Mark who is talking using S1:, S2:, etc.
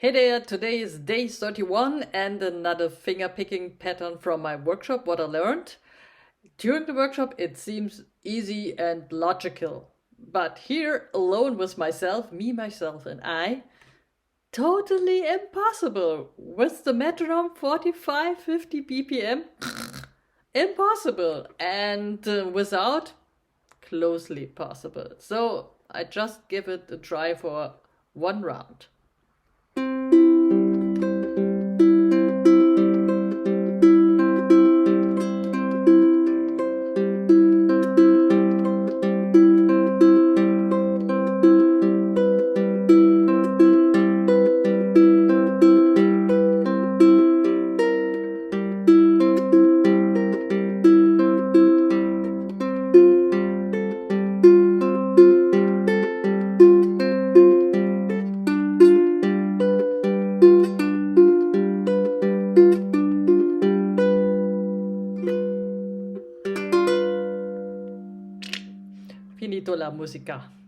S1: Hey there, today is day 31 and another finger picking pattern from my workshop, what I learned. During the workshop it seems easy and logical, but here alone with myself, me, myself and I, totally impossible. With the metronome 45-50 BPM, impossible, and without, closely possible. So I just give it a try for one round. Finito la musica.